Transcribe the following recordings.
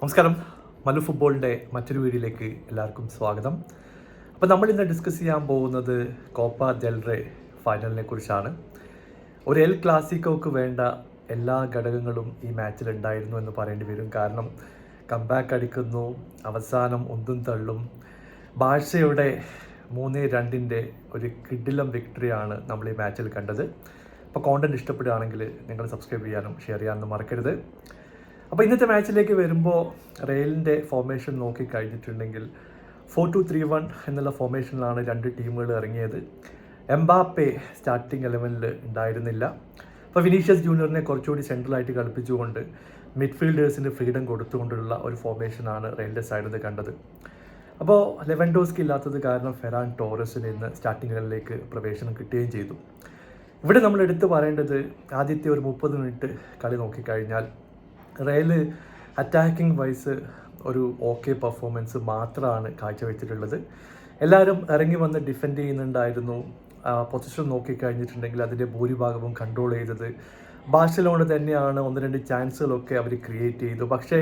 നമസ്കാരം. മല്ലു ഫുട്ബോളിൻ്റെ മറ്റൊരു വീഡിയോയിലേക്ക് എല്ലാവർക്കും സ്വാഗതം. അപ്പോൾ നമ്മൾ ഇന്ന് ഡിസ്കസ് ചെയ്യാൻ പോകുന്നത് കോപ്പ ദെൽ റേ ഫൈനലിനെ കുറിച്ചാണ്. ഒരു എൽ ക്ലാസിക്കോക്ക് വേണ്ട എല്ലാ ഘടകങ്ങളും ഈ മാച്ചിൽ ഉണ്ടായിരുന്നു എന്ന് പറയേണ്ടി വരും. കാരണം കംബാക്ക് അടിക്കുന്നു, അവസാനം ഒന്നും തള്ളും. ബാഴ്സയുടെ 3-2 ഒരു കിടിലം വിക്ടറിയാണ് നമ്മൾ ഈ മാച്ചിൽ കണ്ടത്. അപ്പോൾ കോണ്ടന്റ് ഇഷ്ടപ്പെടുകയാണെങ്കിൽ നിങ്ങൾ സബ്സ്ക്രൈബ് ചെയ്യാനും ഷെയർ ചെയ്യാനൊന്നും മറക്കരുത്. അപ്പോൾ ഇന്നത്തെ മാച്ചിലേക്ക് വരുമ്പോൾ റയലിൻ്റെ ഫോർമേഷൻ നോക്കി കഴിഞ്ഞിട്ടുണ്ടെങ്കിൽ 4-2-3-1 എന്നുള്ള ഫോർമേഷനിലാണ് രണ്ട് ടീമുകൾ ഇറങ്ങിയത്. എംബാപ്പെ സ്റ്റാർട്ടിംഗ് 11-ൽ ഉണ്ടായിരുന്നില്ല. അപ്പോൾ വിനീഷ്യസ് ജൂനിയറിനെ കുറച്ചുകൂടി സെൻട്രലായിട്ട് കളിപ്പിച്ചുകൊണ്ട് മിഡ്ഫീൽഡേഴ്സിന് ഫ്രീഡം കൊടുത്തുകൊണ്ടുള്ള ഒരു ഫോർമേഷനാണ് റയലിൻ്റെ സൈഡിൽ നിന്ന് കണ്ടത്. അപ്പോൾ ലെവൻഡോസ്കി ഇല്ലാത്തത് കാരണം ഫെറാൻ ടോറസിന് ഇന്ന് സ്റ്റാർട്ടിംഗ് 11ലേക്ക് പ്രവേശനം കിട്ടുകയും ചെയ്തു. ഇവിടെ നമ്മൾ എടുത്തു പറയേണ്ടത് ആദ്യത്തെ ഒരു 30 മിനിറ്റ് കളി നോക്കിക്കഴിഞ്ഞാൽ റയൽ അറ്റാക്കിംഗ് വൈസ് ഒരു ഓക്കെ പെർഫോമൻസ് മാത്രമാണ് കാഴ്ചവെച്ചിട്ടുള്ളത്. എല്ലാവരും ഇറങ്ങി വന്ന് ഡിഫെൻഡ് ചെയ്യുന്നുണ്ടായിരുന്നു. പൊസിഷൻ നോക്കിക്കഴിഞ്ഞിട്ടുണ്ടെങ്കിൽ അതിൻ്റെ ഭൂരിഭാഗവും കൺട്രോൾ ചെയ്തത് ബാഴ്സലോണ തന്നെയാണ്. 1-2 ചാൻസുകളൊക്കെ അവർ ക്രിയേറ്റ് ചെയ്തു. പക്ഷേ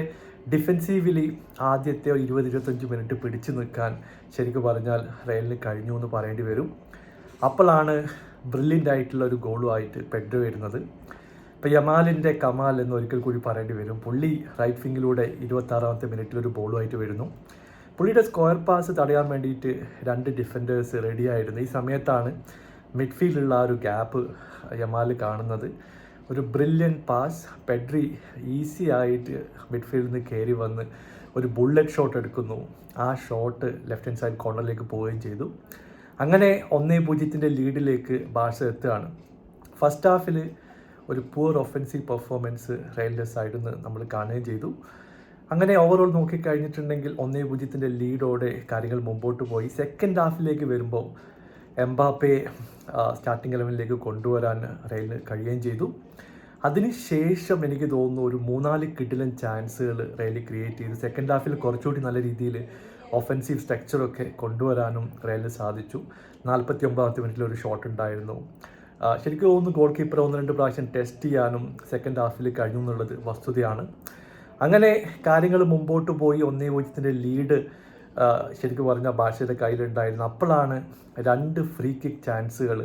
ഡിഫെൻസീവ്ലി ആദ്യത്തെ 20-25 മിനിറ്റ് പിടിച്ചു നിൽക്കാൻ ശരിക്കും പറഞ്ഞാൽ റയലിന് കഴിഞ്ഞു എന്ന് പറയേണ്ടി വരും. അപ്പോഴാണ് ബ്രില്യൻ്റ് ആയിട്ടുള്ള ഒരു ഗോളുമായിട്ട് പെഡ്രോ വരുന്നത്. ഇപ്പോൾ യമാലിൻ്റെ കമാൽ എന്ന് ഒരിക്കൽ കൂടി പറയേണ്ടി വരും. പുള്ളി റൈറ്റ് വിങ്ങിലൂടെ 26-ാമത്തെ മിനിറ്റിൽ ഒരു ബോളുമായിട്ട് വരുന്നു. പുള്ളിയുടെ സ്ക്വയർ പാസ് തടയാൻ വേണ്ടിയിട്ട് 2 ഡിഫൻഡേഴ്സ് റെഡിയായിരുന്നു. ഈ സമയത്താണ് മിഡ്ഫീൽഡിലുള്ള ആ ഒരു ഗ്യാപ്പ് യമാൽ കാണുന്നത്. ഒരു ബ്രില്യൻ പാസ്, പെഡ്രി ഈസി ആയിട്ട് മിഡ്ഫീൽഡിൽ നിന്ന് കയറി വന്ന് ഒരു ബുള്ളറ്റ് ഷോട്ട് എടുക്കുന്നു. ആ ഷോട്ട് ലെഫ്റ്റ് ഹാൻഡ് സൈഡ് കോർണറിലേക്ക് പോവുകയും ചെയ്തു. അങ്ങനെ 1-0 ലീഡിലേക്ക് ബാഴ്സ എത്തുകയാണ്. ഫസ്റ്റ് ഹാഫിൽ ഒരു പൂർ ഒഫൻസീവ് പെർഫോമൻസ് റയലിൻ്റെ സൈഡിൽ നിന്ന് നമ്മൾ കാണുകയും ചെയ്തു. അങ്ങനെ ഓവറോൾ നോക്കിക്കഴിഞ്ഞിട്ടുണ്ടെങ്കിൽ 1-0 ലീഡോടെ കാര്യങ്ങൾ മുമ്പോട്ട് പോയി. സെക്കൻഡ് ഹാഫിലേക്ക് വരുമ്പോൾ എംബാപ്പയെ സ്റ്റാർട്ടിംഗ് 11ലേക്ക് കൊണ്ടുവരാൻ റയലിന് കഴിയുകയും ചെയ്തു. അതിനുശേഷം എനിക്ക് തോന്നുന്നു ഒരു 3-4 കിടിലൻ ചാൻസുകൾ റയൽ ക്രിയേറ്റ് ചെയ്തു. സെക്കൻഡ് ഹാഫിൽ കുറച്ചുകൂടി നല്ല രീതിയിൽ ഒഫൻസീവ് സ്ട്രക്ചറൊക്കെ കൊണ്ടുവരാനും റയലിന് സാധിച്ചു. 49-ാമത്തെ മിനിറ്റിൽ ഒരു ഷോട്ട് ഉണ്ടായിരുന്നു. ശരിക്കും തോന്നുന്നു ഗോൾ കീപ്പർ 1-2 പ്രാവശ്യം ടെസ്റ്റ് ചെയ്യാനും സെക്കൻഡ് ഹാഫിൽ കഴിഞ്ഞു എന്നുള്ളത് വസ്തുതയാണ്. അങ്ങനെ കാര്യങ്ങൾ മുമ്പോട്ട് പോയി 1-0 ലീഡ് ശരിക്കും പറഞ്ഞാൽ ബാഴ്സയുടെ കയ്യിലുണ്ടായിരുന്നു. അപ്പോഴാണ് 2 ഫ്രീ കിക്ക് ചാൻസുകൾ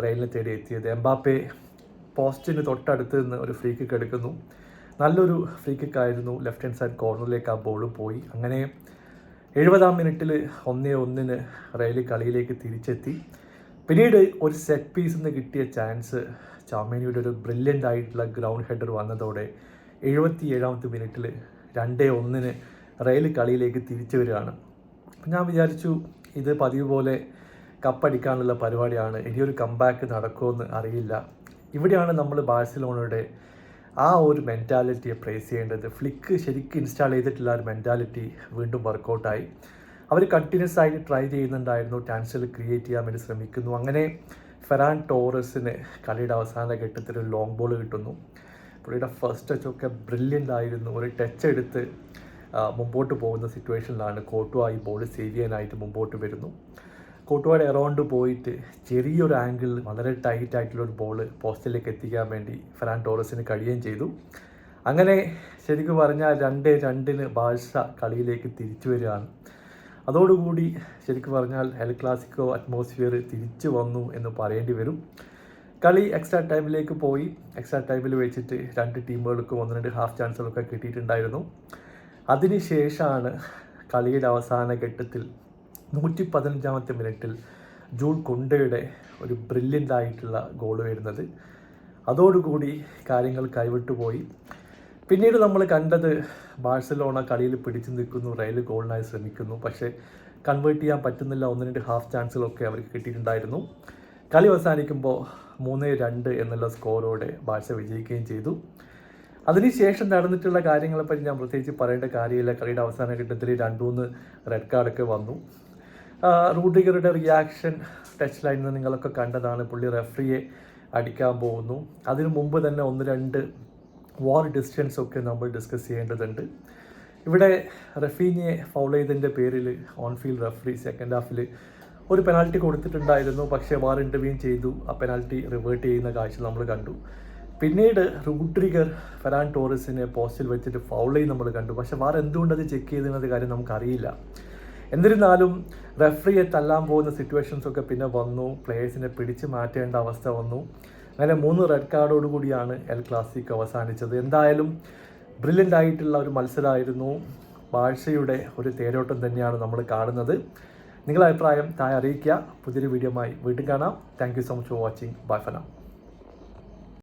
റയലിനെ തേടി എത്തിയത്. എംബാപ്പെ പോസ്റ്റിന് തൊട്ടടുത്ത് നിന്ന് ഒരു ഫ്രീ കിക്ക് എടുക്കുന്നു. നല്ലൊരു ഫ്രീ കിക്കായിരുന്നു. ലെഫ്റ്റ് ഹാൻഡ് സൈഡ് കോർണറിലേക്ക് ആ ബോൾ പോയി. അങ്ങനെ 70-ാം മിനിറ്റിൽ 1-1 റയൽ കളിയിലേക്ക് തിരിച്ചെത്തി. പിന്നീട് ഒരു സെറ്റ് പീസിൽ നിന്ന് കിട്ടിയ ചാൻസ് ചാമേനിയുടെ ഒരു ബ്രില്യൻ്റ് ആയിട്ടുള്ള ഗ്രൗണ്ട് ഹെഡർ വന്നതോടെ 77-ാമത്തെ മിനിറ്റിൽ 2-1 റയൽ കളിയിലേക്ക് തിരിച്ചു വരികയാണ്. ഞാൻ വിചാരിച്ചു ഇത് പതിവ് പോലെ കപ്പടിക്കാനുള്ള പരിപാടിയാണ്, ഇനിയൊരു കംബാക്ക് നടക്കുമെന്ന് അറിയില്ല. ഇവിടെയാണ് നമ്മൾ ബാഴ്സലോണയുടെ ആ ഒരു മെൻറ്റാലിറ്റിയെ പ്രേസ് ചെയ്യേണ്ടത്. ഫ്ലിക്ക് ശരിക്കും ഇൻസ്റ്റാൾ ചെയ്തിട്ടുള്ള ഒരു മെൻറ്റാലിറ്റി വീണ്ടും വർക്കൗട്ടായി. അവർ കണ്ടിന്യൂസ് ആയിട്ട് ട്രൈ ചെയ്യുന്നുണ്ടായിരുന്നു, ചാൻസുകൾ ക്രിയേറ്റ് ചെയ്യാൻ വേണ്ടി ശ്രമിക്കുന്നു. അങ്ങനെ ഫെറാൻ ടോറസിന് കളിയുടെ അവസാന ഘട്ടത്തിൽ ഒരു ലോങ് ബോൾ കിട്ടുന്നു. പുള്ളിയുടെ ഫസ്റ്റ് ടച്ചൊക്കെ ബ്രില്യൻ്റ് ആയിരുന്നു. ഒരു ടച്ച് എടുത്ത് മുമ്പോട്ട് പോകുന്ന സിറ്റുവേഷനിലാണ് കോട്ടുവ ഈ ബോൾ സേവ് ചെയ്യാനായിട്ട് മുമ്പോട്ട് വരുന്നു. കോട്ടുവയുടെ എറൗണ്ട് പോയിട്ട് ചെറിയൊരു ആംഗിളിൽ വളരെ ടൈറ്റ് ആയിട്ടുള്ളൊരു ബോൾ പോസ്റ്റിലേക്ക് എത്തിക്കാൻ വേണ്ടി ഫെറാൻ ടോറസിന് കഴിയുകയും ചെയ്തു. അങ്ങനെ ശരിക്കും പറഞ്ഞാൽ 2-2 ബാഴ്സ കളിയിലേക്ക് തിരിച്ചു വരികയാണ്. അതോടുകൂടി ശരിക്കും പറഞ്ഞാൽ എൽ ക്ലാസിക്കോ അറ്റ്മോസ്ഫിയർ തിരിച്ചു വന്നു എന്ന് പറയേണ്ടി വരും. കളി എക്സ്ട്രാ ടൈമിലേക്ക് പോയി. എക്സ്ട്രാ ടൈമിൽ വെച്ചിട്ട് 2 ടീമുകൾക്കും 1-2 ഹാഫ് ചാൻസുകളൊക്കെ കിട്ടിയിട്ടുണ്ടായിരുന്നു. അതിനുശേഷമാണ് കളിയുടെ അവസാന ഘട്ടത്തിൽ 115-ാമത്തെ മിനിറ്റിൽ ജൂൾ കുണ്ടയുടെ ഒരു ബ്രില്യൻ്റ് ആയിട്ടുള്ള ഗോൾ വരുന്നത്. അതോടുകൂടി കാര്യങ്ങൾ കൈവിട്ടുപോയി. പിന്നീട് നമ്മൾ കണ്ടത് ബാഴ്സലോണ കളിയിൽ പിടിച്ചു നിൽക്കുന്നു, റയൽ ഗോളിനായി ശ്രമിക്കുന്നു, പക്ഷേ കൺവേർട്ട് ചെയ്യാൻ പറ്റുന്നില്ല. 1-2 ഹാഫ് ചാൻസുകളൊക്കെ അവർക്ക് കിട്ടിയിട്ടുണ്ടായിരുന്നു. കളി അവസാനിക്കുമ്പോൾ 3-2 എന്നുള്ള സ്കോറോടെ ബാഴ്സ വിജയിക്കുകയും ചെയ്തു. അതിനുശേഷം നടന്നിട്ടുള്ള കാര്യങ്ങളെപ്പറ്റി ഞാൻ പ്രത്യേകിച്ച് പറയേണ്ട കാര്യമില്ല. കളിയുടെ അവസാന ഘട്ടത്തിൽ 2-3 റെഡ് കാർഡൊക്കെ വന്നു. റൂഡിഗറുടെ റിയാക്ഷൻ ടച്ച് ലൈനിൽ നിന്ന് നിങ്ങളൊക്കെ കണ്ടതാണ്. പുള്ളി റെഫറിയെ അടിക്കാൻ പോകുന്നു. അതിനു മുമ്പ് തന്നെ 1-2 വാർ ഡിസ്റ്റൻസ് ഒക്കെ നമ്മൾ ഡിസ്കസ് ചെയ്യേണ്ടതുണ്ട്. ഇവിടെ റഫീനിയെ ഫൗൾ ചെയ്തതിൻ്റെ പേരിൽ ഓൺ ഫീൽഡ് റഫറി സെക്കൻഡ് ഹാഫിൽ ഒരു പെനാൽറ്റി കൊടുത്തിട്ടുണ്ടായിരുന്നു. പക്ഷേ വാർ ഇൻ്റർവ്യൂ ചെയ്തു. ആ പെനാൽറ്റി റിവേർട്ട് ചെയ്യുന്ന കാഴ്ച നമ്മൾ കണ്ടു. പിന്നീട് റൂഡ്രിഗർ ഫെറാൻ ടോറസിനെ പോസ്റ്റിൽ വെച്ചിട്ട് ഫൗൾ ചെയ്ത് നമ്മൾ കണ്ടു. പക്ഷെ വാർ എന്തുകൊണ്ട് അത് ചെക്ക് ചെയ്തെന്നത് കാര്യം നമുക്കറിയില്ല. എന്നിരുന്നാലും റെഫറിയെ തല്ലാൻ പോകുന്ന സിറ്റുവേഷൻസ് ഒക്കെ പിന്നെ വന്നു. പ്ലേയേഴ്സിനെ പിടിച്ച് മാറ്റേണ്ട അവസ്ഥ വന്നു. അങ്ങനെ 3 റെഡ് കാർഡോട് കൂടിയാണ് എൽ ക്ലാസിക്കോ അവസാനിച്ചത്. എന്തായാലും ബ്രില്യൻ്റ് ആയിട്ടുള്ള ഒരു മത്സരമായിരുന്നു. ബാഴ്സയുടെ ഒരു തേരോട്ടം തന്നെയാണ് നമ്മൾ കാണുന്നത്. നിങ്ങളുടെ അഭിപ്രായം താഴെ അറിയിക്കുക. പുതിയൊരു വീഡിയോയുമായി വീണ്ടും കാണാം. Thank you so much for watching. Bye for now.